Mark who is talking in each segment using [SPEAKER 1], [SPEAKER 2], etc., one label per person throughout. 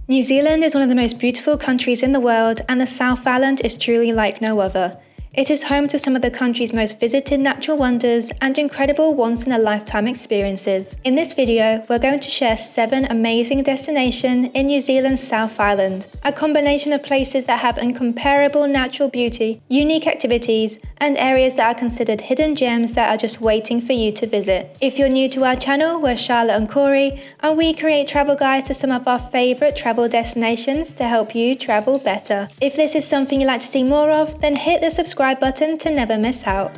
[SPEAKER 1] New Zealand is one of the most beautiful countries in the world, and the South Island is truly like no other. It is home to some of the country's most visited natural wonders and incredible once-in-a-lifetime experiences. In this video, we're going to share 7 amazing destinations in New Zealand's South Island, a combination of places that have incomparable natural beauty, unique activities, and areas that are considered hidden gems that are just waiting for you to visit. If you're new to our channel, we're Charlotte and Corey, and we create travel guides to some of our favourite travel destinations to help you travel better. If this is something you'd like to see more of, then hit the subscribe button to never miss out.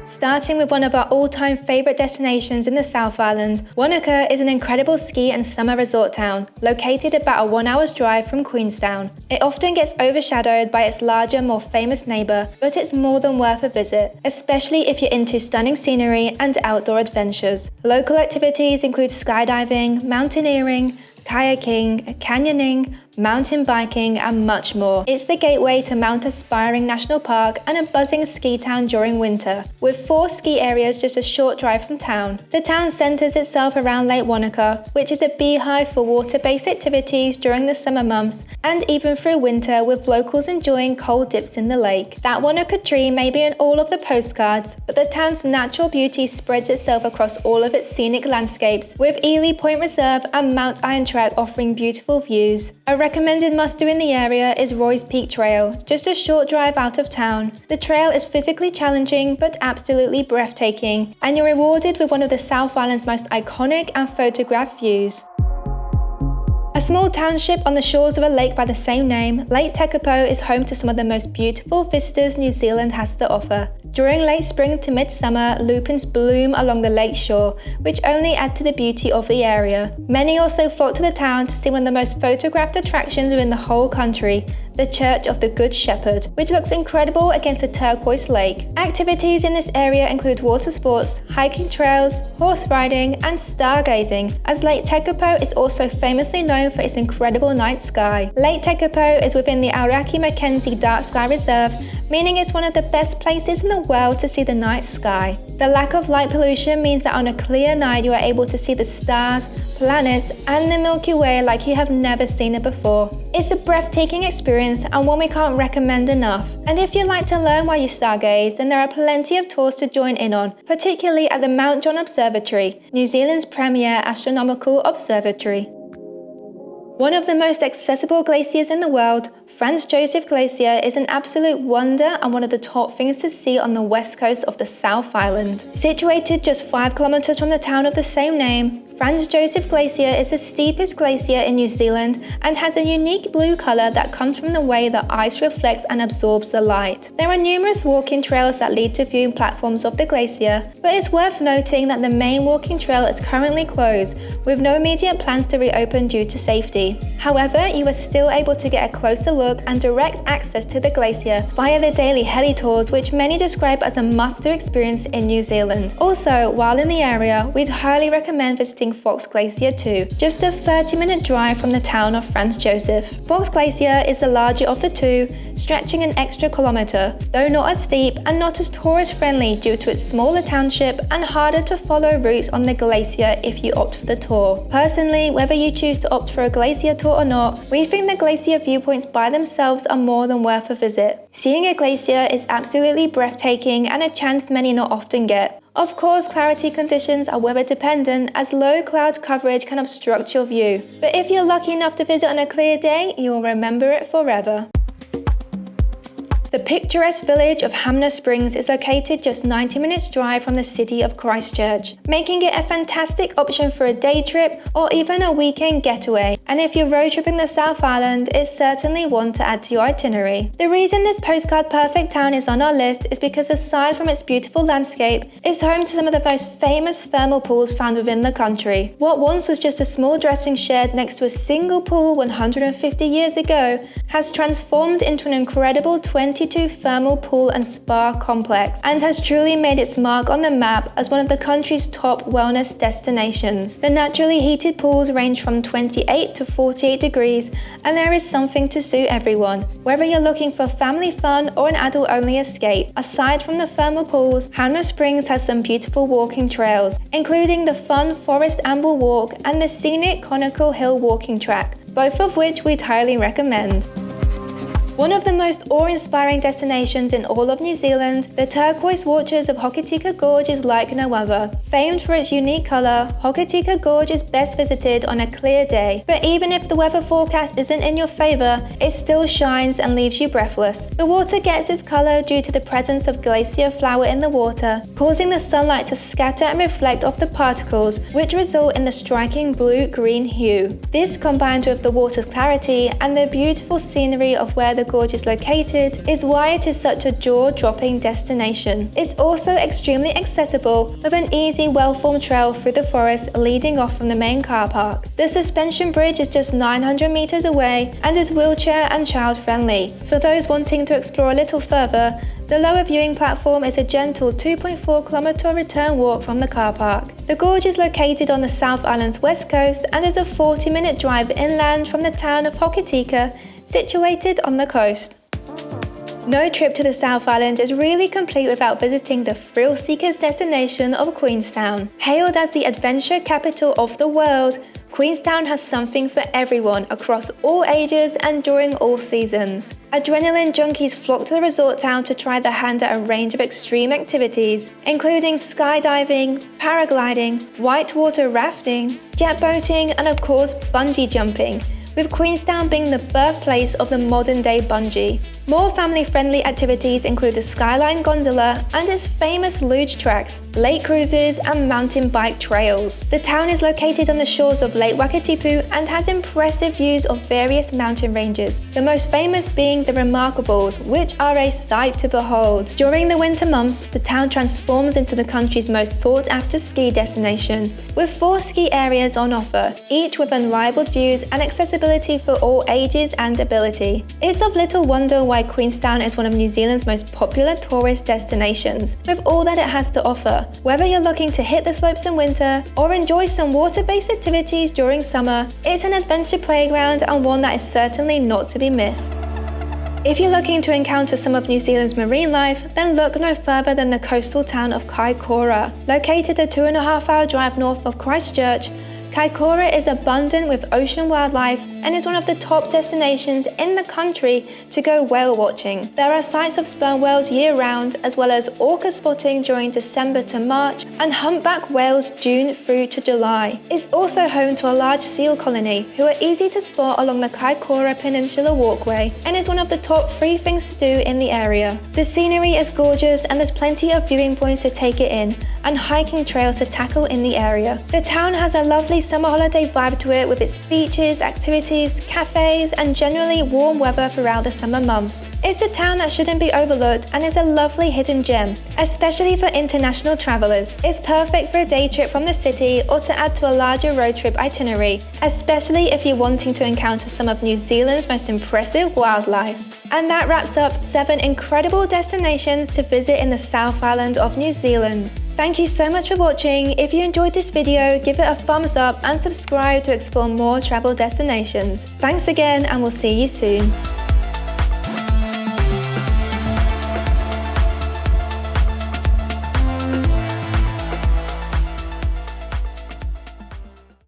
[SPEAKER 1] Starting with one of our all-time favourite destinations in the South Island, Wanaka is an incredible ski and summer resort town, located about a 1 hour's drive from Queenstown. It often gets overshadowed by its larger, more famous neighbour, but it's more than worth a visit, especially if you're into stunning scenery and outdoor adventures. Local activities include skydiving, mountaineering, kayaking, canyoning, mountain biking, and much more. It's the gateway to Mount Aspiring National Park and a buzzing ski town during winter, with 4 ski areas just a short drive from town. The town centres itself around Lake Wanaka, which is a beehive for water-based activities during the summer months, and even through winter, with locals enjoying cold dips in the lake. That Wanaka tree may be in all of the postcards, but the town's natural beauty spreads itself across all of its scenic landscapes, with Ely Point Reserve and Mount Iron Track offering beautiful views. A recommended must-do in the area is Roy's Peak Trail, just a short drive out of town. The trail is physically challenging but absolutely breathtaking, and you're rewarded with one of the South Island's most iconic and photographed views. A small township on the shores of a lake by the same name, Lake Tekapo is home to some of the most beautiful vistas New Zealand has to offer. During late spring to midsummer, lupins bloom along the lake shore, which only add to the beauty of the area. Many also flock to the town to see one of the most photographed attractions within the whole country, the Church of the Good Shepherd, which looks incredible against a turquoise lake. Activities in this area include water sports, hiking trails, horse riding, and stargazing, as Lake Tekapo is also famously known for its incredible night sky. Lake Tekapo is within the Aoraki Mackenzie Dark Sky Reserve, meaning it's one of the best places in the world to see the night sky. The lack of light pollution means that on a clear night you are able to see the stars, planets, and the Milky Way like you have never seen it before. It's a breathtaking experience and one we can't recommend enough. And if you'd like to learn while you stargaze, then there are plenty of tours to join in on, particularly at the Mount John Observatory, New Zealand's premier astronomical observatory. One of the most accessible glaciers in the world, Franz Josef Glacier is an absolute wonder and one of the top things to see on the west coast of the South Island. Situated just 5 kilometers from the town of the same name, Franz Josef Glacier is the steepest glacier in New Zealand and has a unique blue colour that comes from the way the ice reflects and absorbs the light. There are numerous walking trails that lead to viewing platforms of the glacier, but it's worth noting that the main walking trail is currently closed, with no immediate plans to reopen due to safety. However, you are still able to get a closer look and direct access to the glacier via the daily heli tours, which many describe as a must-do experience in New Zealand. Also, while in the area, we'd highly recommend visiting Fox Glacier too, just a 30-minute drive from the town of Franz Josef. Fox Glacier is the larger of the two, stretching an extra kilometre, though not as steep and not as tourist-friendly due to its smaller township and harder to follow routes on the glacier if you opt for the tour. Personally, whether you choose to opt for a glacier tour or not, we think the glacier viewpoints by themselves are more than worth a visit. Seeing a glacier is absolutely breathtaking and a chance many not often get. Of course, clarity conditions are weather dependent, as low cloud coverage can obstruct your view. But if you're lucky enough to visit on a clear day, you'll remember it forever. The picturesque village of Hanmer Springs is located just 90 minutes drive from the city of Christchurch, making it a fantastic option for a day trip or even a weekend getaway. And if you're road tripping the South Island, it's certainly one to add to your itinerary. The reason this postcard perfect town is on our list is because aside from its beautiful landscape, it's home to some of the most famous thermal pools found within the country. What once was just a small dressing shed next to a single pool 150 years ago has transformed into an incredible 22 thermal pool and spa complex and has truly made its mark on the map as one of the country's top wellness destinations. The naturally heated pools range from 28 to 48 degrees, and there is something to suit everyone, whether you're looking for family fun or an adult-only escape. Aside from the thermal pools, Hanmer Springs has some beautiful walking trails, including the fun Forest Amble Walk and the scenic Conical Hill walking track. both of which we'd highly recommend. One of the most awe-inspiring destinations in all of New Zealand, the turquoise waters of Hokitika Gorge is like no other. Famed for its unique colour, Hokitika Gorge is best visited on a clear day, but even if the weather forecast isn't in your favour, it still shines and leaves you breathless. The water gets its colour due to the presence of Glacier flower in the water, causing the sunlight to scatter and reflect off the particles, which result in the striking blue-green hue. This, combined with the water's clarity and the beautiful scenery of where the gorge is located, is why it is such a jaw-dropping destination. It's also extremely accessible, with an easy, well-formed trail through the forest leading off from the main car park. The suspension bridge is just 900 meters away and is wheelchair and child-friendly. For those wanting to explore a little further, the lower viewing platform is a gentle 2.4-kilometer return walk from the car park. The gorge is located on the South Island's west coast and is a 40-minute drive inland from the town of Hokitika, situated on the coast. No trip to the South Island is really complete without visiting the thrill-seekers destination of Queenstown. Hailed as the adventure capital of the world, Queenstown has something for everyone across all ages and during all seasons. Adrenaline junkies flock to the resort town to try their hand at a range of extreme activities, including skydiving, paragliding, whitewater rafting, jet boating, and of course bungee jumping, with Queenstown being the birthplace of the modern-day bungee. More family-friendly activities include the Skyline Gondola and its famous luge tracks, lake cruises, and mountain bike trails. The town is located on the shores of Lake Wakatipu and has impressive views of various mountain ranges, the most famous being the Remarkables, which are a sight to behold. During the winter months, the town transforms into the country's most sought-after ski destination, with 4 ski areas on offer, each with unrivaled views and accessibility for all ages and ability. It's of little wonder why Queenstown is one of New Zealand's most popular tourist destinations, with all that it has to offer. Whether you're looking to hit the slopes in winter or enjoy some water-based activities during summer, it's an adventure playground and one that is certainly not to be missed. If you're looking to encounter some of New Zealand's marine life, then look no further than the coastal town of Kaikoura. Located a 2.5-hour drive north of Christchurch, Kaikoura is abundant with ocean wildlife and is one of the top destinations in the country to go whale watching. There are sights of sperm whales year-round, as well as orca spotting during December to March and humpback whales June through to July. It's also home to a large seal colony who are easy to spot along the Kaikoura Peninsula Walkway and is one of the top 3 things to do in the area. The scenery is gorgeous and there's plenty of viewing points to take it in and hiking trails to tackle in the area. The town has a lovely summer holiday vibe to it with its beaches, activities, cafes, and generally warm weather throughout the summer months. It's a town that shouldn't be overlooked and is a lovely hidden gem, especially for international travelers. It's perfect for a day trip from the city or to add to a larger road trip itinerary, especially if you're wanting to encounter some of New Zealand's most impressive wildlife. And that wraps up 7 incredible destinations to visit in the South Island of New Zealand. Thank you so much for watching. If you enjoyed this video, give it a thumbs up and subscribe to explore more travel destinations. Thanks again, and we'll see you soon.